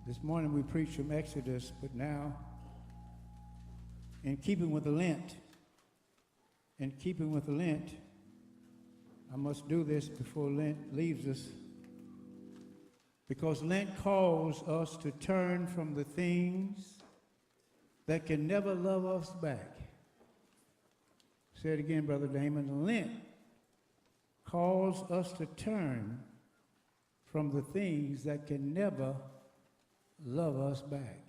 This morning we preached from Exodus, but now, in keeping with Lent, I must do this before Lent leaves us, because Lent calls us to turn from the things that can never love us back. Say it again, Brother Damon. Lent calls us to turn from the things that can never love us back.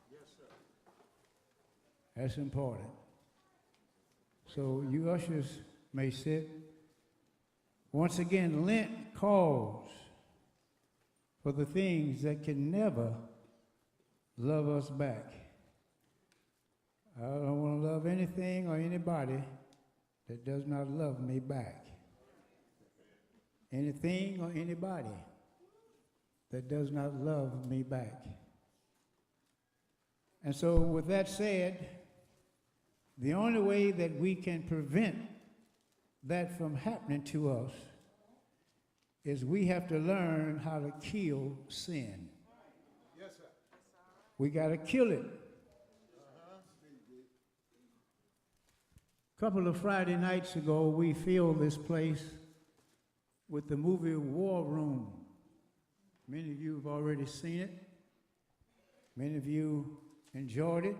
Yes, sir. That's important. So you ushers may sit. Once again, Lent calls for the things that can never love us back. I don't want to love anything or anybody that does not love me back. Anything or anybody that does not love me back. And so with that said, the only way that we can prevent that from happening to us is we have to learn how to kill sin. Yes, sir. We got to kill it. A couple of Friday nights ago, we filled this place with the movie War Room. Many of you have already seen it. Many of you enjoyed it.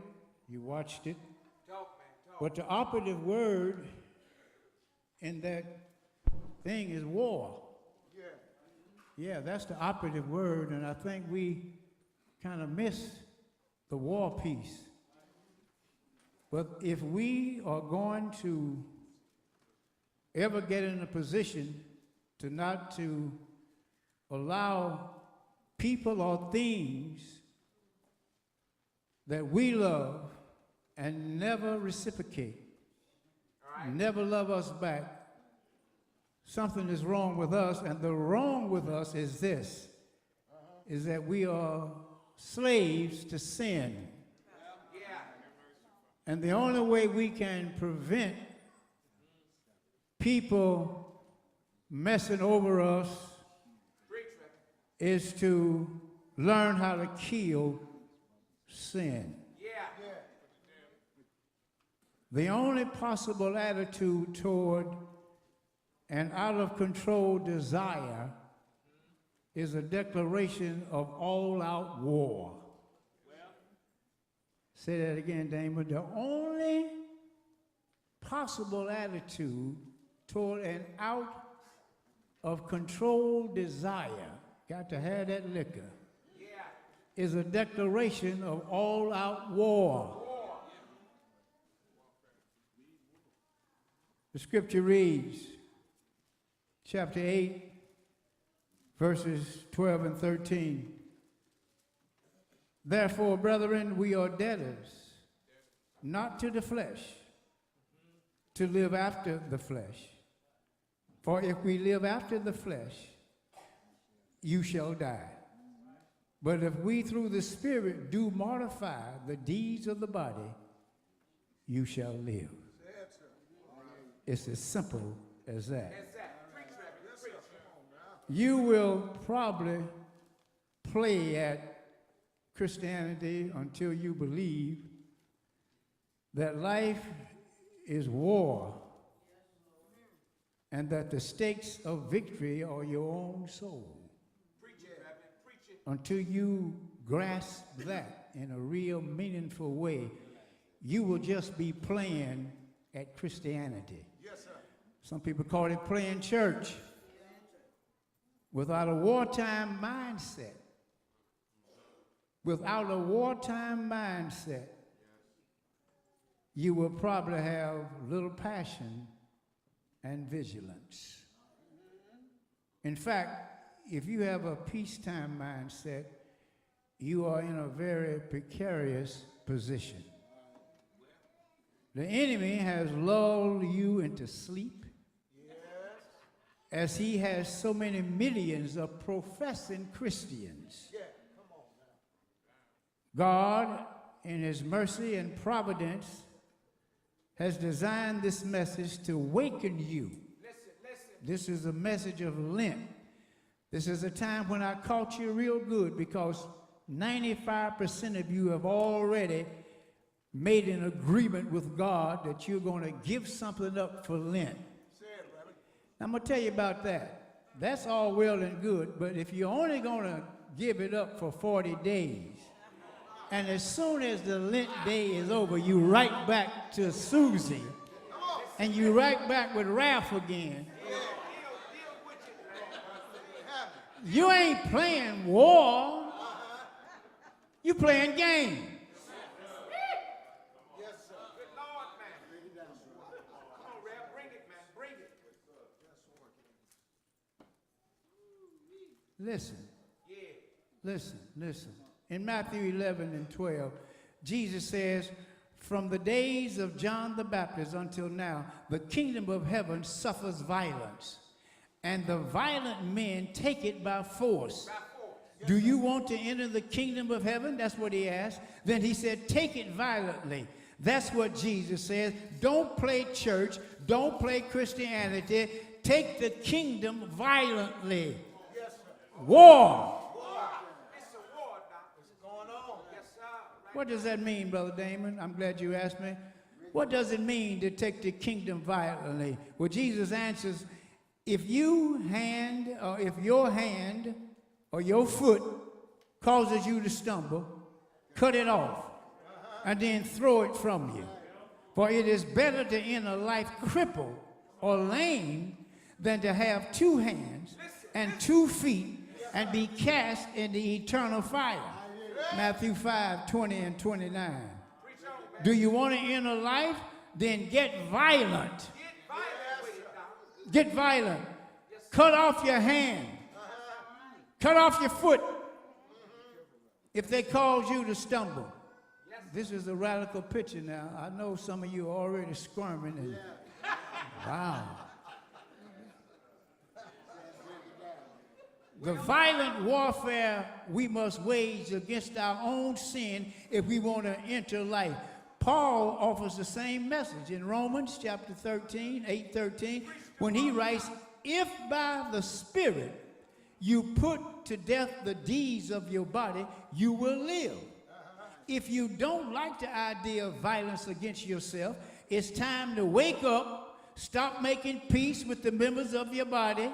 You watched it. Talk, man, talk. But the operative word in that thing is war. Yeah. Yeah, that's the operative word, and I think we kind of miss the war piece. But if we are going to ever get in a position to not to allow people or things that we love and never reciprocate, never love us back, something is wrong with us, and the wrong with us is this, is that we are slaves to sin. And the only way we can prevent people messing over us is to learn how to kill sin. The only possible attitude toward an out-of-control desire is a declaration of all-out war. Say that again, Damon. The only possible attitude toward an out-of-control desire, got to have that liquor, is a declaration of all-out war. The scripture reads, chapter 8, verses 12 and 13. Therefore, brethren, we are debtors, not to the flesh, to live after the flesh. For if we live after the flesh, you shall die. But if we through the Spirit do mortify the deeds of the body, you shall live. It's as simple as that. You will probably play at Christianity until you believe that life is war and that the stakes of victory are your own soul. Preach it, Reverend. Preach it. Until you grasp that in a real meaningful way, you will just be playing at Christianity. Yes, sir. Some people call it playing church without a wartime mindset. Without a wartime mindset, you will probably have little passion and vigilance. In fact, if you have a peacetime mindset, you are in a very precarious position. The enemy has lulled you into sleep, as he has so many millions of professing Christians. God, in his mercy and providence, has designed this message to waken you. This is a message of Lent. This is a time when I caught you real good, because 95% of you have already made an agreement with God that you're going to give something up for Lent. I'm going to tell you about that. That's all well and good, but if you're only going to give it up for 40 days, and as soon as the Lent day is over, you right back to Susie, and you right back with Ralph again, you ain't playing war, you playing games. Yes, sir. Good Lord, man. Bring it down. Come on, Rev. Bring it, man. Bring it. Listen. Listen. In Matthew 11 and 12, Jesus says, from the days of John the Baptist until now, the kingdom of heaven suffers violence, and the violent men take it by force. Do you want to enter the kingdom of heaven? That's what he asked. Then he said, take it violently. That's what Jesus says. Don't play church. Don't play Christianity. Take the kingdom violently. Yes, sir. War. It's a war, Doc. What's going on? Yes, sir. Right. What does that mean, Brother Damon? I'm glad you asked me. What does it mean to take the kingdom violently? Well, Jesus answers, if your hand or your foot causes you to stumble, cut it off and then throw it from you. For it is better to enter life crippled or lame than to have 2 hands and 2 feet and be cast into eternal fire. Matthew 5:20 and 29. Do you want to enter life? Then get violent. Get violent. Cut off your hand. Cut off your foot if they cause you to stumble. This is a radical picture now. I know some of you are already squirming. And, wow. The violent warfare we must wage against our own sin if we want to enter life. Paul offers the same message in Romans chapter 13, 8:13, when he writes, if by the Spirit you put to death the deeds of your body, you will live. If you don't like the idea of violence against yourself, it's time to wake up, stop making peace with the members of your body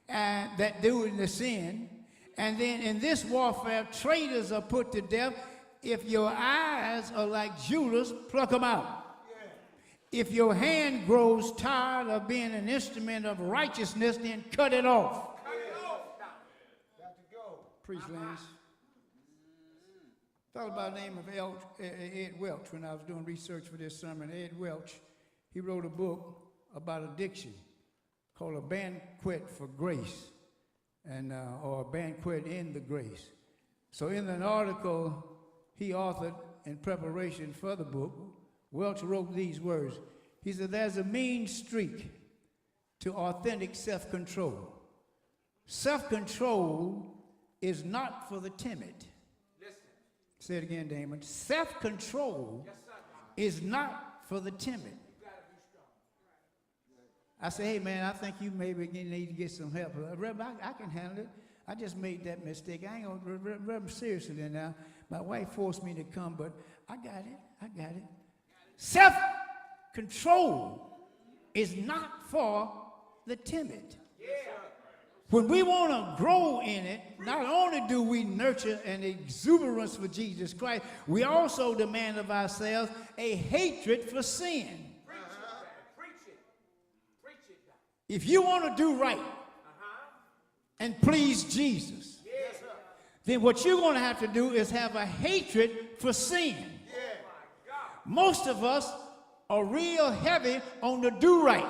that doing the sin. And then in this warfare, traitors are put to death. If your eyes are like Judas, pluck them out. If your hand grows tired of being an instrument of righteousness, then cut it off. Cut it off, Doc. Got to go. Preach, Lance. Thought about the name of Ed Welch when I was doing research for this sermon. Ed Welch, he wrote a book about addiction called A Banquet for Grace, and or A Banquet in the Grace. So in an article he authored in preparation for the book, Welch wrote these words. He said, there's a mean streak to authentic self-control. Self-control is not for the timid. Listen. Say it again, Damon. Self-control is not for the timid. I say, hey, man, I think you maybe need to get some help. Reverend, I can handle it. I just made that mistake. I ain't going to, Reverend, seriously now. My wife forced me to come, but I got it. Self-control is not for the timid. When we want to grow in it, not only do we nurture an exuberance for Jesus Christ, we also demand of ourselves a hatred for sin. If you want to do right and please Jesus, then what you're going to have to do is have a hatred for sin. Most of us are real heavy on the do right.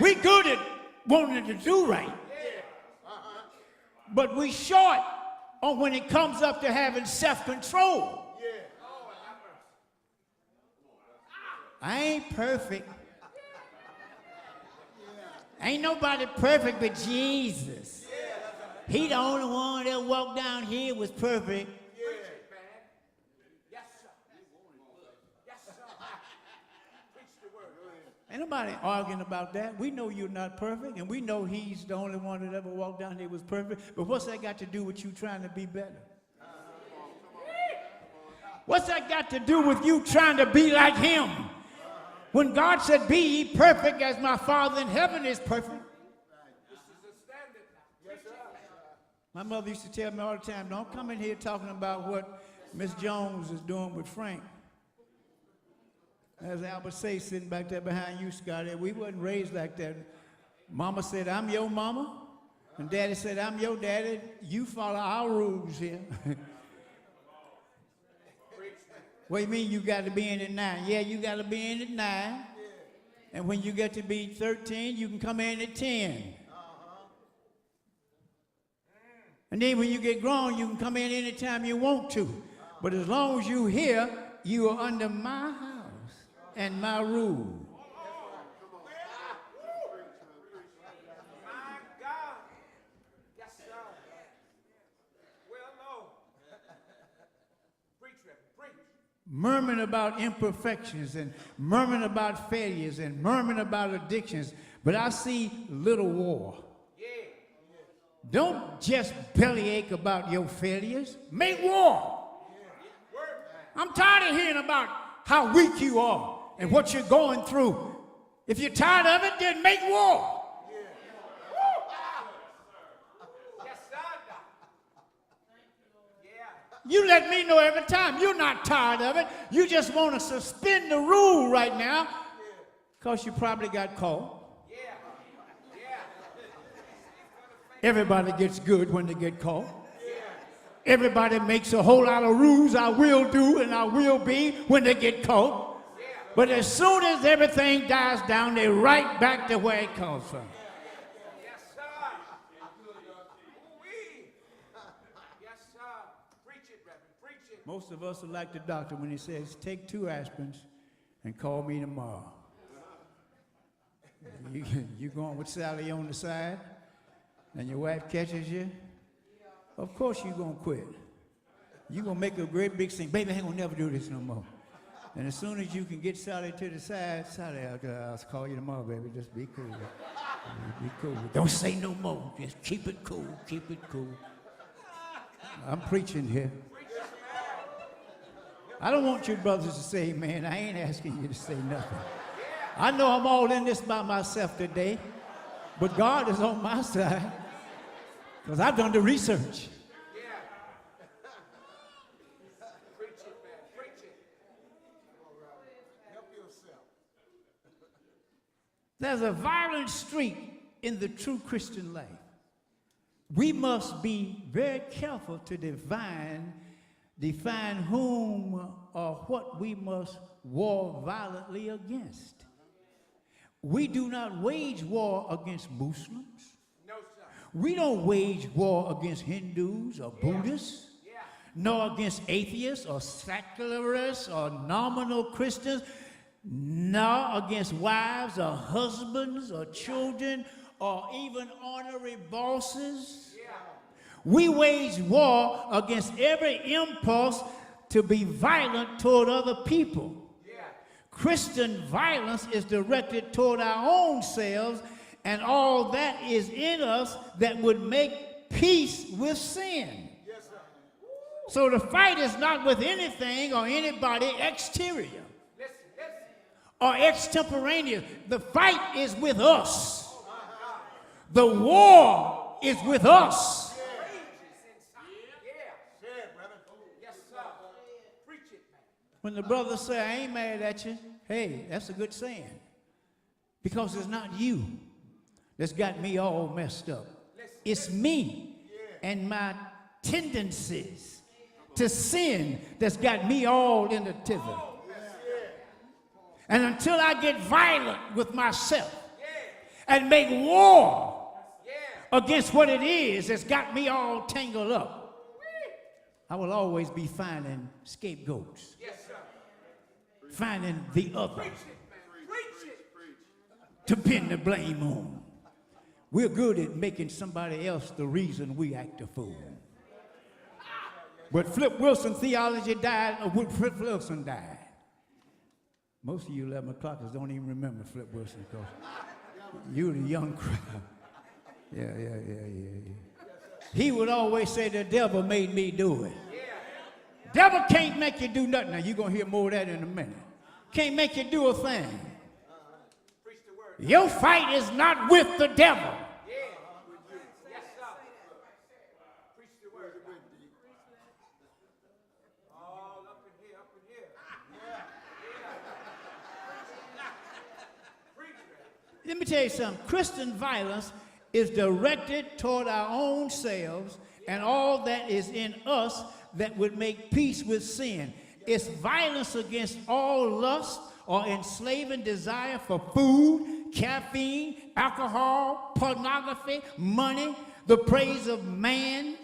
We good at wanting to do right, but we short on when it comes up to having self-control. I ain't perfect. Ain't nobody perfect but Jesus. He the only one that walked down here was perfect. Ain't nobody arguing about that. We know you're not perfect, and we know he's the only one that ever walked down here was perfect. But what's that got to do with you trying to be better? What's that got to do with you trying to be like him? When God said, be ye perfect as my Father in heaven is perfect. This is a standard now. Yes, sir. My mother used to tell me all the time, don't come in here talking about what Miss Jones is doing with Frank. As Albert say, sitting back there behind you, Scotty, we wasn't raised like that. Mama said, I'm your mama. And Daddy said, I'm your daddy. You follow our rules here. What do you mean you got to be in at 9? Yeah, you got to be in at 9. And when you get to be 13, you can come in at 10. And then when you get grown, you can come in anytime you want to. But as long as you're here, you are under my house and my rule. My God. Yes, sir. Well, no. Preach, Reverend, preach. Murmuring about imperfections and murmuring about failures and murmuring about addictions. But I see little war. Yeah. Don't just bellyache about your failures. Make war. I'm tired of hearing about how weak you are and what you're going through. If you're tired of it, then make war. Yes, sir. Yeah. You let me know every time you're not tired of it. You just want to suspend the rule right now because you probably got caught. Yeah. Yeah. Everybody gets good when they get caught. Everybody makes a whole lot of rules, I will do and I will be when they get caught. But as soon as everything dies down, they're right back to where it comes from. Yes, sir. Ooh-wee. Yes, sir. Preach it, Reverend, preach it. Most of us are like the doctor when he says, take 2 aspirins and call me tomorrow. You going with Sally on the side and your wife catches you? Of course you're going to quit. You're going to make a great big scene. Baby, I ain't going to never do this no more. And as soon as you can get Sally to the side, Sally, I'll call you tomorrow, baby. Just be cool. Be cool. Don't say no more. Just keep it cool. Keep it cool. I'm preaching here. I don't want your brothers to say, man, I ain't asking you to say nothing. I know I'm all in this by myself today, but God is on my side. Because I've done the research. Yeah. Preach it, man. Preach it. Help yourself. There's a violent streak in the true Christian life. We must be very careful to define whom or what we must war violently against. We do not wage war against Muslims. We don't wage war against Hindus or Buddhists, nor against atheists or secularists or nominal Christians, nor against wives or husbands or children or even honorary bosses. We wage war against every impulse to be violent toward other people. Christian violence is directed toward our own selves and all that is in us that would make peace with sin. Yes, sir. So the fight is not with anything or anybody exterior Listen, listen. or extemporaneous. The fight is with us. The war is with us. Yeah. Yeah, Reverend. Yes, sir. Preach it, man. When the brothers say, I ain't mad at you, hey, that's a good saying. Because it's not you that's got me all messed up. It's me and my tendencies to sin that's got me all in the tither. And until I get violent with myself and make war against what it is that's got me all tangled up, I will always be finding scapegoats, finding the other to pin the blame on. We're good at making somebody else the reason we act a fool. But Flip Wilson theology died, or when Flip Wilson died, Most of you 11 o'clockers don't even remember Flip Wilson because you're the young crowd. Yeah. He would always say, the devil made me do it. Devil can't make you do nothing. Now, you're going to hear more of that in a minute. Can't make you do a thing. Your fight is not with the devil. Let me tell you something. Christian violence is directed toward our own selves and all that is in us that would make peace with sin. It's violence against all lust or enslaving desire for food, caffeine, alcohol, pornography, money, the praise of man,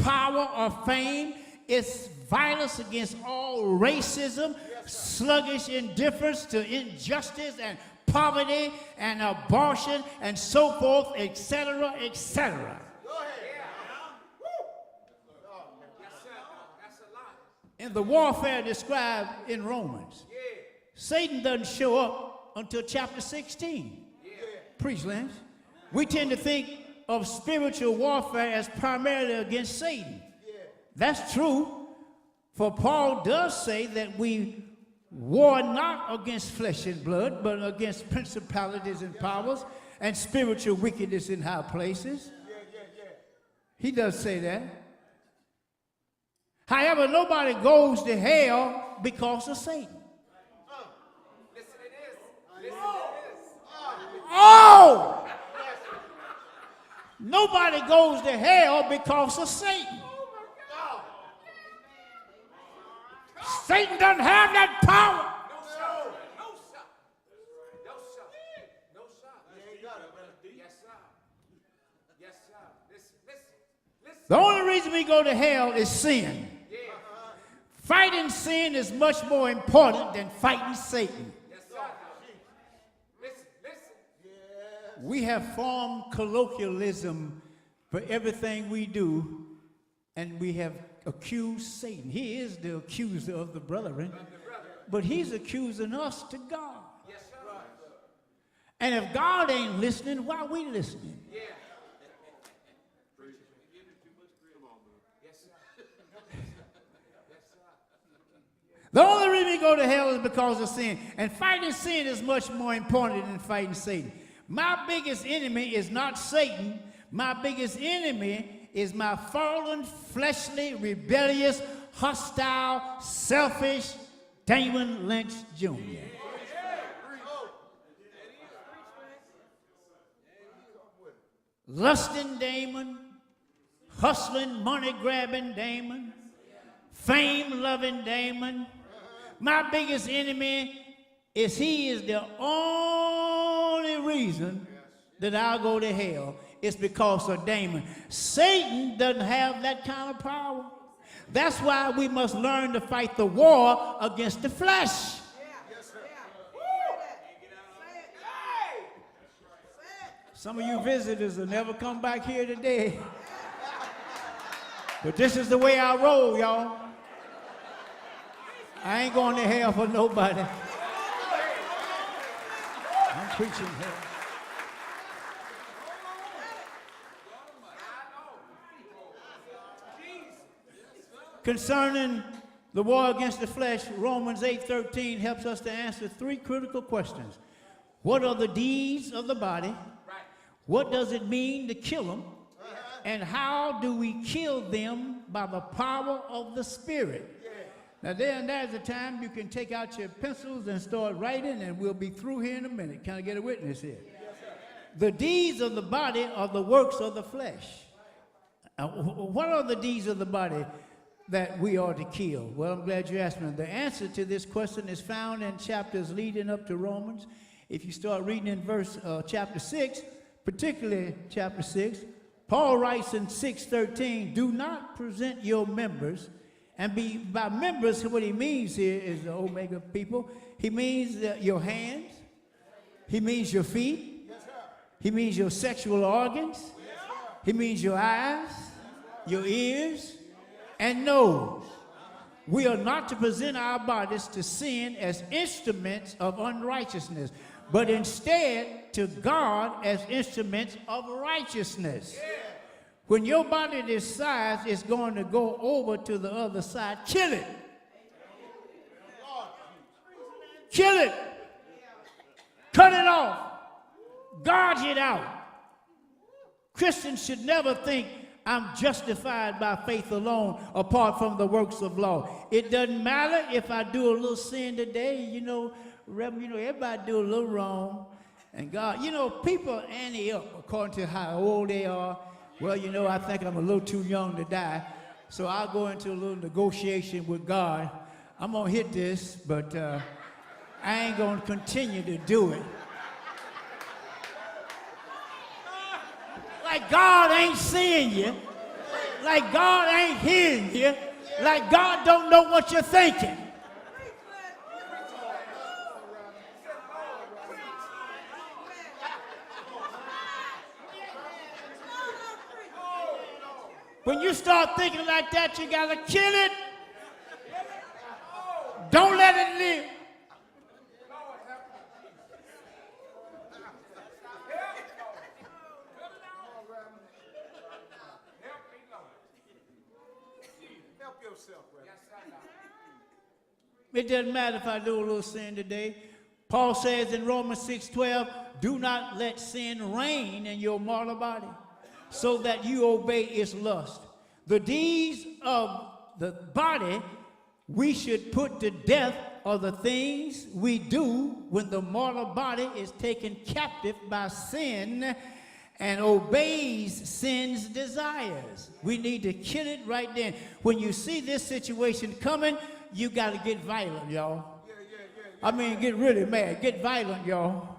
power or fame. It's violence against all racism, sluggish indifference to injustice and poverty and abortion and so forth, etc., etc. In the warfare described in Romans, Satan doesn't show up until chapter 16. Preach, Lance. We tend to think of spiritual warfare as primarily against Satan. That's true, for Paul does say that we war not against flesh and blood, but against principalities and powers and spiritual wickedness in high places. He does say that. However, nobody goes to hell because of Satan. Listen to this. Listen to this. Oh! Nobody goes to hell because of Satan. Satan doesn't have that power. No, sir. No, sir. No, sir. No, sir. Yes, sir. Yes, sir. Listen. The only reason we go to hell is sin. Fighting sin is much more important than fighting Satan. Yes, sir. Listen. We have formed colloquialism for everything we do, and we have accused Satan. He is the accuser of the brethren, but he's accusing us to God. Yes, sir. And if God ain't listening, why are we listening? Yeah. Yes, sir. The only reason we go to hell is because of sin. And fighting sin is much more important than fighting Satan. My biggest enemy is not Satan. My biggest enemy is my fallen, fleshly, rebellious, hostile, selfish Damon Lynch Jr. Lusting Damon, hustling, money-grabbing Damon, fame-loving Damon. My biggest enemy is he is the only reason that I'll go to hell. It's because of Damon. Satan doesn't have that kind of power. That's why we must learn to fight the war against the flesh. Some of you visitors will never come back here today. But this is the way I roll, y'all. I ain't going to hell for nobody. I'm preaching hell. Concerning the war against the flesh, Romans 8:13 helps us to answer three critical questions. What are the deeds of the body? What does it mean to kill them? And how do we kill them by the power of the Spirit? Now there's a time you can take out your pencils and start writing, and we'll be through here in a minute. Can I get a witness here? The deeds of the body are the works of the flesh. What are the deeds of the body that we are to kill? Well, I'm glad you asked me. The answer to this question is found in chapters leading up to Romans. If you start reading in chapter 6, particularly chapter 6, Paul writes in 6:13, do not present your members, and by members, what he means here is the Omega people. He means your hands. He means your feet. He means your sexual organs. He means your eyes, your ears, and nose. We are not to present our bodies to sin as instruments of unrighteousness, but instead to God as instruments of righteousness. When your body decides it's going to go over to the other side, kill it. Kill it. Cut it off. Gouge it out. Christians should never think I'm justified by faith alone apart from the works of law. It doesn't matter if I do a little sin today. Reverend, everybody do a little wrong. And God, people ante up according to how old they are. Well, I think I'm a little too young to die. So I'll go into a little negotiation with God. I'm going to hit this, but I ain't going to continue to do it. Like God ain't seeing you. Like God ain't hearing you. Like God don't know what you're thinking. When you start thinking like that, you gotta kill it. Don't let it live. It doesn't matter if I do a little sin today. Paul says in Romans 6:12, do not let sin reign in your mortal body, so that you obey its lust. The deeds of the body we should put to death are the things we do when the mortal body is taken captive by sin and obeys sin's desires. We need to kill it right then. When you see this situation coming, you got to get violent, y'all. I mean, get really mad. Get violent, y'all.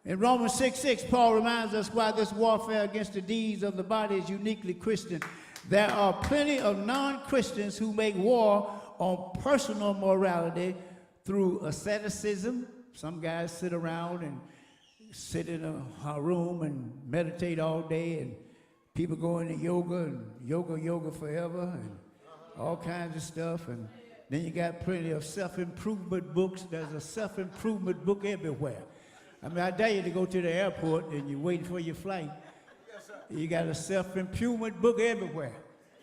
In Romans 6:6, Paul reminds us why this warfare against the deeds of the body is uniquely Christian. There are plenty of non-Christians who make war on personal morality through asceticism. Some guys sit around and sit in a room and meditate all day, and people go into yoga and yoga forever and all kinds of stuff. And then you got plenty of self-improvement books. There's a self-improvement book everywhere. I mean, I dare you to go to the airport and you're waiting for your flight. You got a self-improvement book everywhere.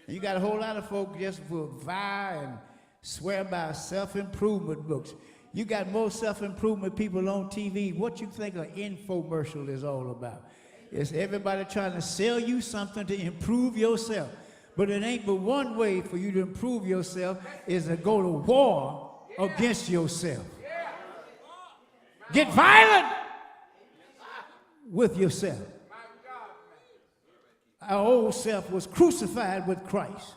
And you got a whole lot of folks just will vie and swear by self-improvement books. You got more self-improvement people on TV. What you think an infomercial is all about? It's everybody trying to sell you something to improve yourself. But it ain't but one way for you to improve yourself is to go to war against yourself. Get violent with yourself. Our old self was crucified with Christ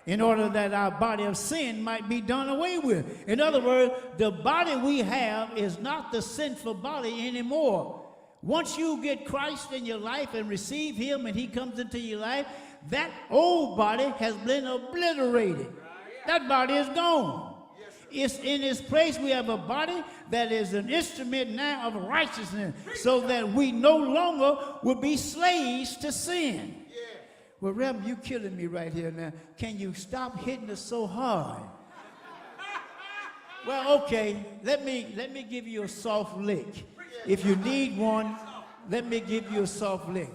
in order that our body of sin might be done away with. In other words, the body we have is not the sinful body anymore. Once you get Christ in your life and receive him and he comes into your life, that old body has been obliterated. That body is gone. It's in its place. We have a body that is an instrument now of righteousness, so that we no longer will be slaves to sin. Well, Reverend, you killing me right here now. Can you stop hitting us so hard? Well, okay, let me give you a soft lick. If you need one, let me give you a soft lick.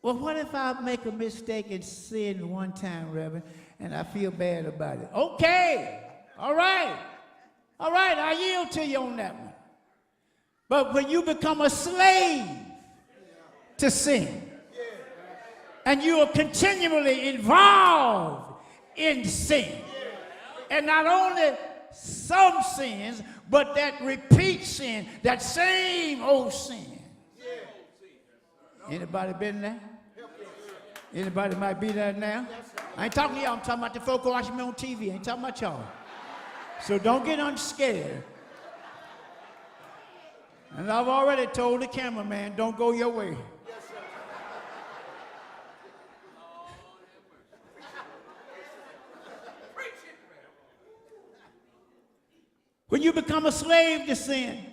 Well, what if I make a mistake and sin one time, Reverend, and I feel bad about it? Okay, all right, I yield to you on that one. But when you become a slave to sin, and you are continually involved in sin, and not only some sins, but that repeat sin, that same old sin. Anybody been there? Anybody might be there now? I ain't talking to y'all. I'm talking about the folk who watch me on TV. I ain't talking about y'all. So don't get unscared. And I've already told the cameraman, don't go your way. When you become a slave to sin,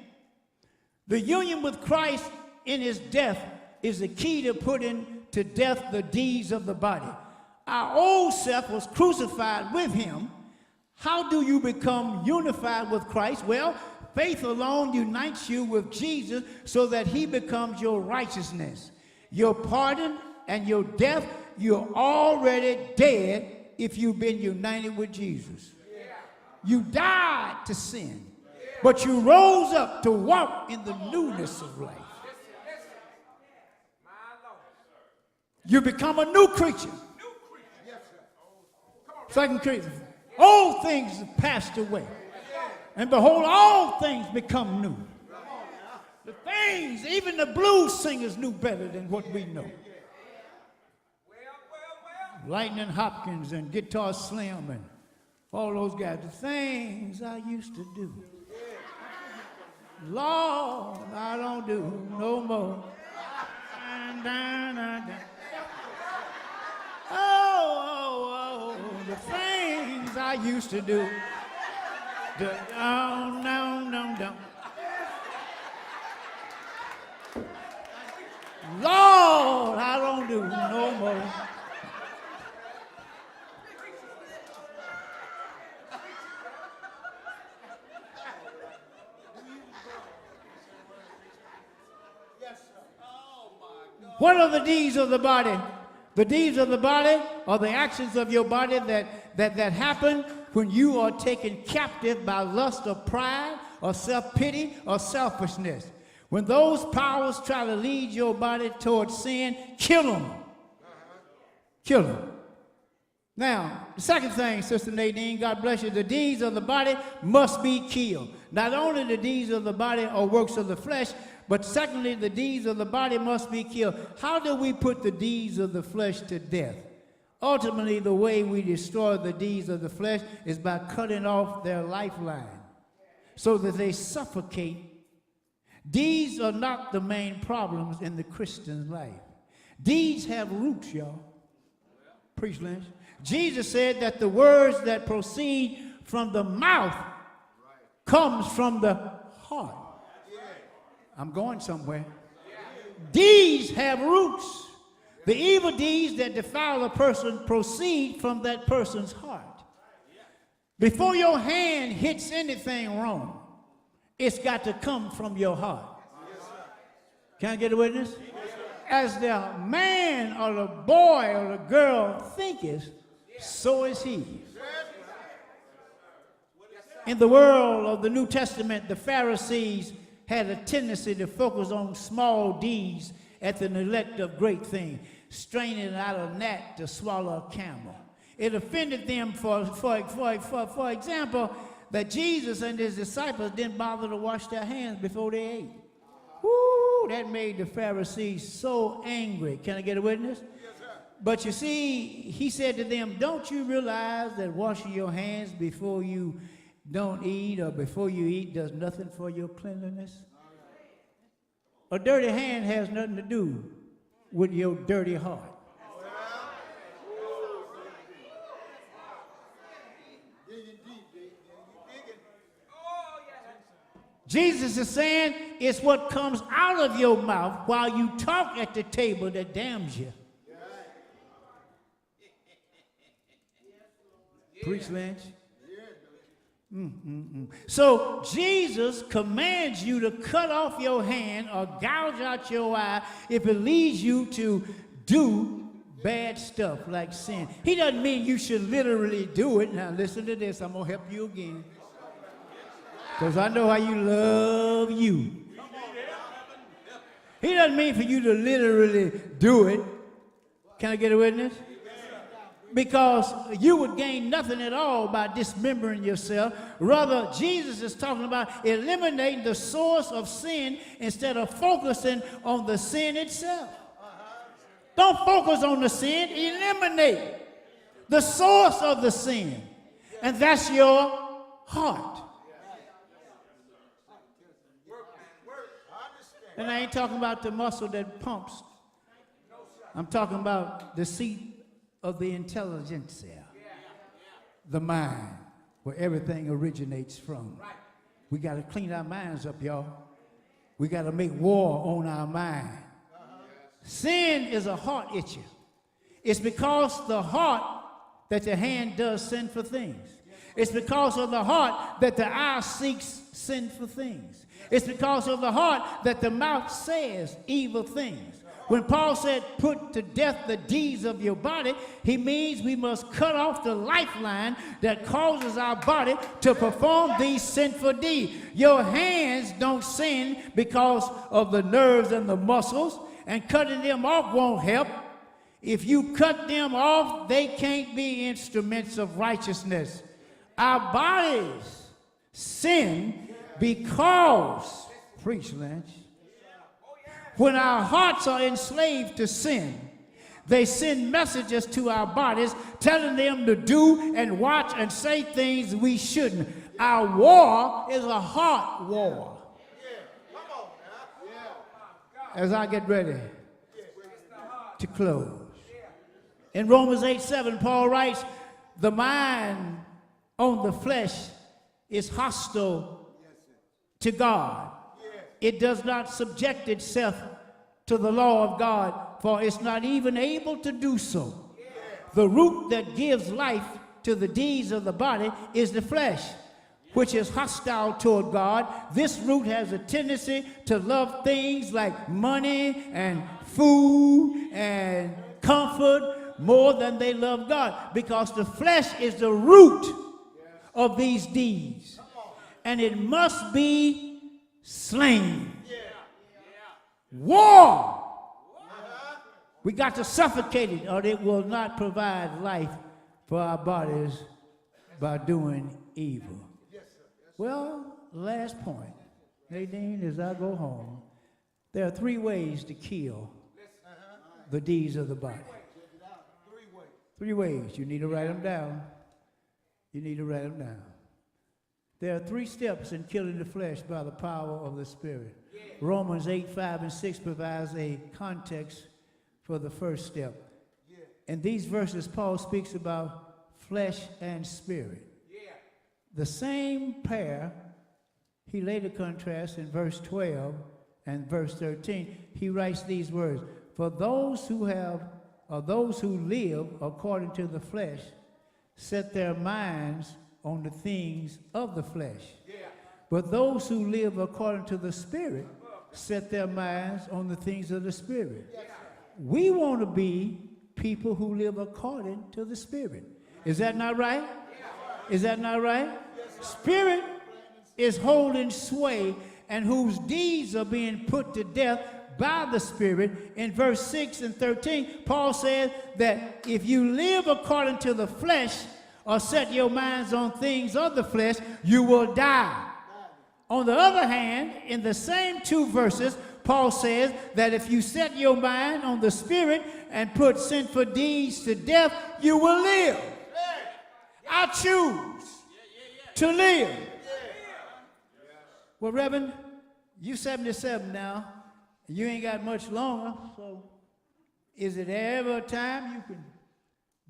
the union with Christ in his death is the key to putting to death the deeds of the body. our old self was crucified with him. How do you become unified with Christ? Well, faith alone unites you with Jesus so that he becomes your righteousness, your pardon, and your death. You're already dead if you've been united with Jesus. You died to sin, but you rose up to walk in the newness of life. You become a new creature. Second Corinthians. Old things have passed away, and behold, all things become new. The things, even the blues singers knew better than what we know. Lightning Hopkins and Guitar Slim and all those guys, the things I used to do, Lord, I don't do no more. Oh, the things I used to do. No. Lord, I don't do no more. What are the deeds of the body? The deeds of the body are the actions of your body that happen when you are taken captive by lust or pride or self-pity or selfishness. When those powers try to lead your body towards sin, kill them. Kill them. Now, the second thing, Sister Nadine, God bless you, the deeds of the body must be killed. Not only the deeds of the body or works of the flesh, but secondly, the deeds of the body must be killed. How do we put the deeds of the flesh to death? Ultimately, the way we destroy the deeds of the flesh is by cutting off their lifeline so that they suffocate. Deeds are not the main problems in the Christian's life. Deeds have roots, y'all. Preach, Lynch. Jesus said that the words that proceed from the mouth comes from the heart. I'm going somewhere. Deeds have roots. The evil deeds that defile a person proceed from that person's heart. Before your hand hits anything wrong, it's got to come from your heart. Can I get a witness? As the man or the boy or the girl thinketh, so is he. In the world of the New Testament, the Pharisees had a tendency to focus on small deeds at the neglect of great things, straining out a gnat to swallow a camel. It offended them, for example, that Jesus and his disciples didn't bother to wash their hands before they ate. Woo, that made the Pharisees so angry. Can I get a witness? But you see, he said to them, don't you realize that washing your hands before you don't eat or before you eat does nothing for your cleanliness? A dirty hand has nothing to do with your dirty heart. Jesus is saying it's what comes out of your mouth while you talk at the table that damns you. Preach, Lynch. So Jesus commands you to cut off your hand or gouge out your eye if it leads you to do bad stuff like sin. He doesn't mean you should literally do it. Now listen to this. I'm going to help you again, because I know how you love you. He doesn't mean for you to literally do it. Can I get a witness? Because you would gain nothing at all by dismembering yourself. Rather, Jesus is talking about eliminating the source of sin instead of focusing on the sin itself. Don't focus on the sin, eliminate the source of the sin. And that's your heart. And I ain't talking about the muscle that pumps. I'm talking about the seat of the intelligentsia, the mind, where everything originates from. We got to clean our minds up, y'all. We got to make war on our mind. Sin is a heart itcher. It's because the heart that the hand does sinful things. It's because of the heart that the eye seeks sinful things. It's because of the heart that the mouth says evil things. When Paul said, put to death the deeds of your body, he means we must cut off the lifeline that causes our body to perform these sinful deeds. Your hands don't sin because of the nerves and the muscles, and cutting them off won't help. If you cut them off, they can't be instruments of righteousness. Our bodies sin because, preach, Lynch, when our hearts are enslaved to sin, they send messages to our bodies telling them to do and watch and say things we shouldn't. Our war is a heart war. As I get ready to close. In Romans 8:7, Paul writes, the mind on the flesh is hostile to God. It does not subject itself to the law of God, for it's not even able to do so. The root that gives life to the deeds of the body is the flesh, which is hostile toward God. This root has a tendency to love things like money and food and comfort more than they love God, because the flesh is the root of these deeds, and it must be slain. War. We got to suffocate it, or it will not provide life for our bodies by doing evil. Well, last point, Nadine, as I go home, there are 3 ways to kill the deeds of the body. 3 ways. You need to write them down. You need to write them down. There are 3 steps in killing the flesh by the power of the Spirit. Romans 8:5-6 provides a context for the first step. In these verses, Paul speaks about flesh and spirit. The same pair he later contrasts in verse 12 and verse 13. He writes these words, for those who live according to the flesh set their minds on the things of the flesh. But those who live according to the Spirit set their minds on the things of the Spirit. We want to be people who live according to the Spirit. Is that not right? Is that not right? Spirit is holding sway, and whose deeds are being put to death by the Spirit. In verse 6 and 13, Paul says that if you live according to the flesh, or set your minds on things of the flesh, you will die. On the other hand, in the same 2 verses, Paul says that if you set your mind on the Spirit and put sinful deeds to death, you will live. I choose to live. Well, Reverend, you 77 now. You ain't got much longer, so is it ever a time you can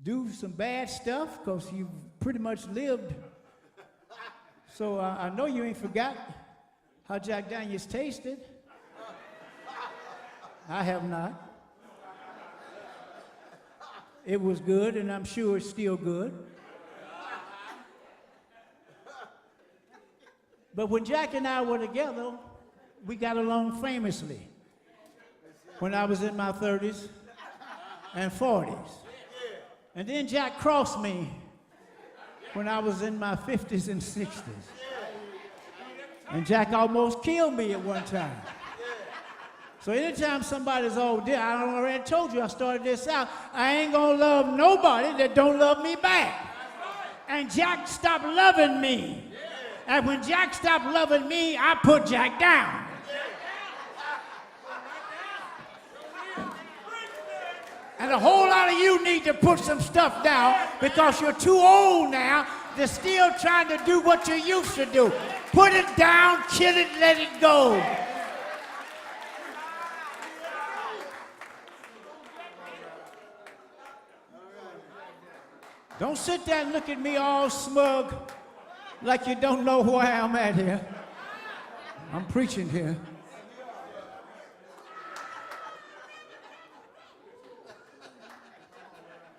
do some bad stuff? Because you've pretty much lived. So I know you ain't forgot how Jack Daniels tasted. I have not. It was good, and I'm sure it's still good. But when Jack and I were together, we got along famously when I was in my 30s and 40s. And then Jack crossed me when I was in my 50s and 60s. And Jack almost killed me at one time. So anytime somebody's all dead, I already told you, I started this out, I ain't gonna love nobody that don't love me back. And Jack stopped loving me. And when Jack stopped loving me, I put Jack down. And a whole lot of you need to put some stuff down because you're too old now to still trying to do what you used to do. Put it down, kill it, let it go. Don't sit there and look at me all smug like you don't know who I am at here. I'm preaching here.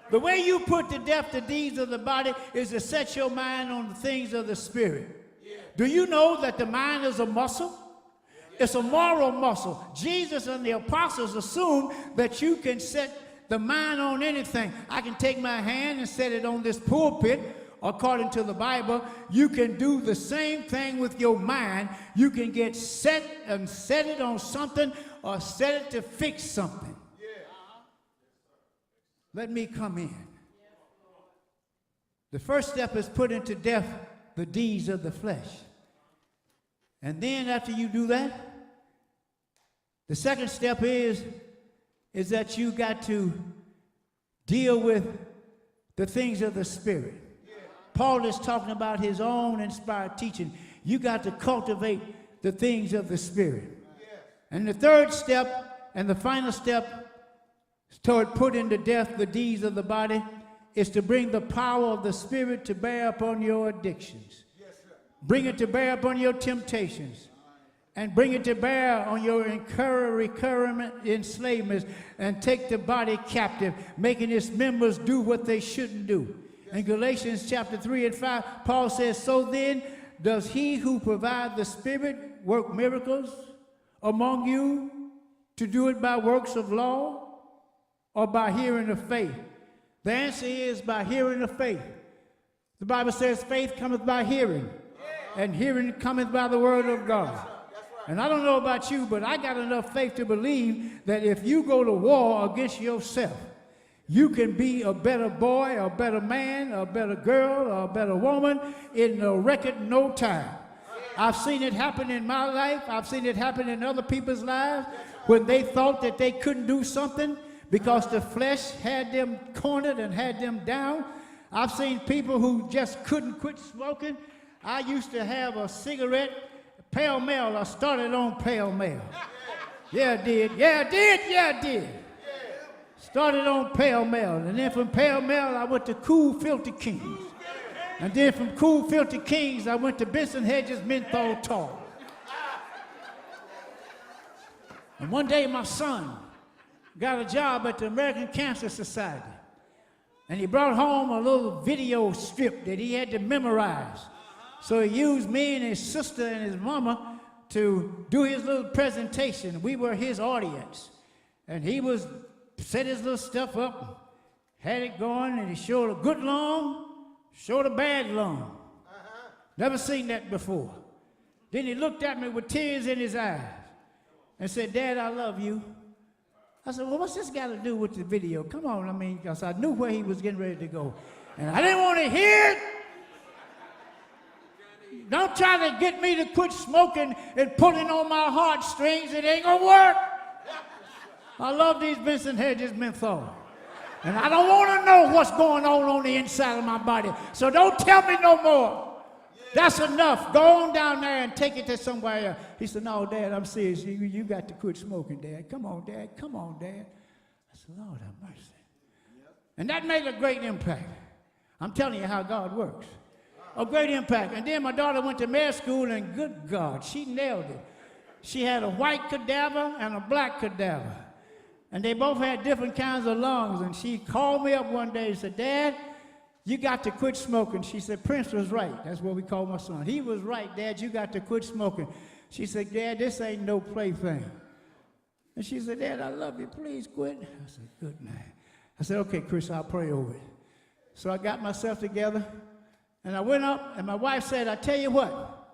The way you put to death the deeds of the body is to set your mind on the things of the spirit. Do you know that the mind is a muscle? It's a moral muscle. Jesus and the apostles assumed that you can set the mind on anything. I can take my hand and set it on this pulpit. According to the Bible, you can do the same thing with your mind. You can get set and set it on something or set it to fix something. Let me come in. The first step is putting to death the deeds of the flesh. And then after you do that, the second step is that you got to deal with the things of the spirit. Paul is talking about his own inspired teaching. You got to cultivate the things of the spirit. And the third step and the final step toward putting to death the deeds of the body is to bring the power of the spirit to bear upon your addictions. Bring it to bear upon your temptations. And bring it to bear on your recurrent enslavements and take the body captive, making its members do what they shouldn't do. In Galatians chapter 3 and 5, Paul says, so then does he who provides the Spirit work miracles among you to do it by works of law or by hearing of faith? The answer is by hearing of faith. The Bible says faith cometh by hearing, and hearing cometh by the word of God. And I don't know about you, but I got enough faith to believe that if you go to war against yourself, you can be a better boy, a better man, a better girl, or a better woman in a record no time. I've seen it happen in my life. I've seen it happen in other people's lives when they thought that they couldn't do something because the flesh had them cornered and had them down. I've seen people who just couldn't quit smoking. I used to have a cigarette, Pale Male. I started on Pale Male. Yeah, I did. Yeah, I did. Yeah, I did. Started on Pale Male, and then from Pale Male, I went to Cool Filthy Kings. And then from Cool Filthy Kings, I went to Benson Hedges Menthol Tall. And one day, my son got a job at the American Cancer Society. And he brought home a little video strip that he had to memorize. So he used me and his sister and his mama to do his little presentation. We were his audience. And he set his little stuff up, had it going, and he showed a good lung, showed a bad lung. Never seen that before. Then he looked at me with tears in his eyes and said, Dad, I love you. I said, well, what's this got to do with the video? Come on, because I knew where he was getting ready to go. And I didn't want to hear it. Don't try to get me to quit smoking and pulling on my heartstrings. It ain't going to work. I love these Benson Hedges Menthol. And I don't want to know what's going on the inside of my body. So don't tell me no more. That's enough. Go on down there and take it to somewhere else. He said, no, Dad, I'm serious. You got to quit smoking, Dad. Come on, Dad. Come on, Dad. I said, Lord have mercy. And that made a great impact. I'm telling you how God works. A great impact. And then my daughter went to med school, and good God, she nailed it. She had a white cadaver and a black cadaver. And they both had different kinds of lungs. And she called me up one day and said, Dad, you got to quit smoking. She said, Prince was right. That's what we call my son. He was right, Dad. You got to quit smoking. She said, Dad, this ain't no plaything. And she said, Dad, I love you. Please quit. I said, good man. I said, okay, Chris, I'll pray over it. So I got myself together, and I went up, and my wife said, I tell you what.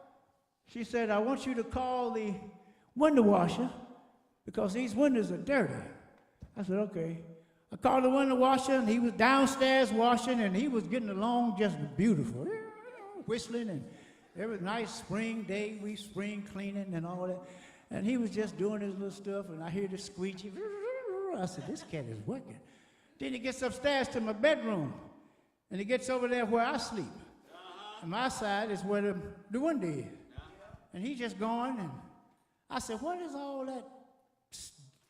She said, I want you to call the window washer because these windows are dirty. I said, okay. I called the window washer, and he was downstairs washing, and he was getting along just beautiful, whistling, and every nice spring day, we spring cleaning and all that. And he was just doing his little stuff, and I hear the squeegee. I said, this cat is working. Then he gets upstairs to my bedroom, and he gets over there where I sleep. And my side is where the window is. And he's just going, and I said, what is all that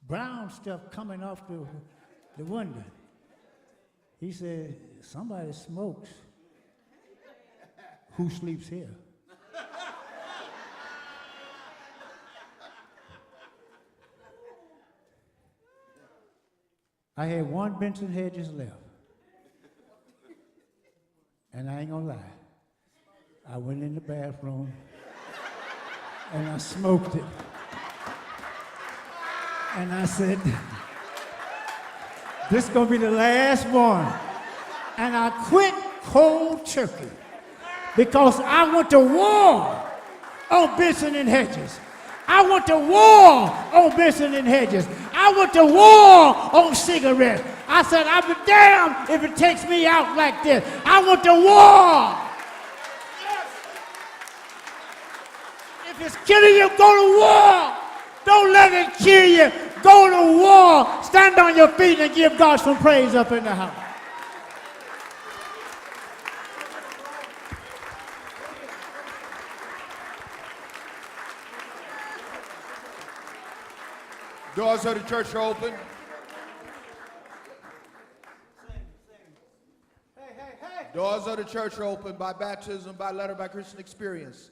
brown stuff coming off the window? He said, somebody smokes. Who sleeps here? I had one Benson Hedges left. And I ain't gonna lie. I went in the bathroom and I smoked it. And I said, this is gonna be the last one. And I quit cold turkey because I went to war on Benson and Hedges. I went to war on Benson and Hedges. I went to war on cigarettes. I said, I'll be damned if it takes me out like this. I went to war. If it's killing you, go to war. Don't let it kill you. Go to war. Stand on your feet and give God some praise up in the house. Doors of the church are open. Doors of the church are open by baptism, by letter, by Christian experience.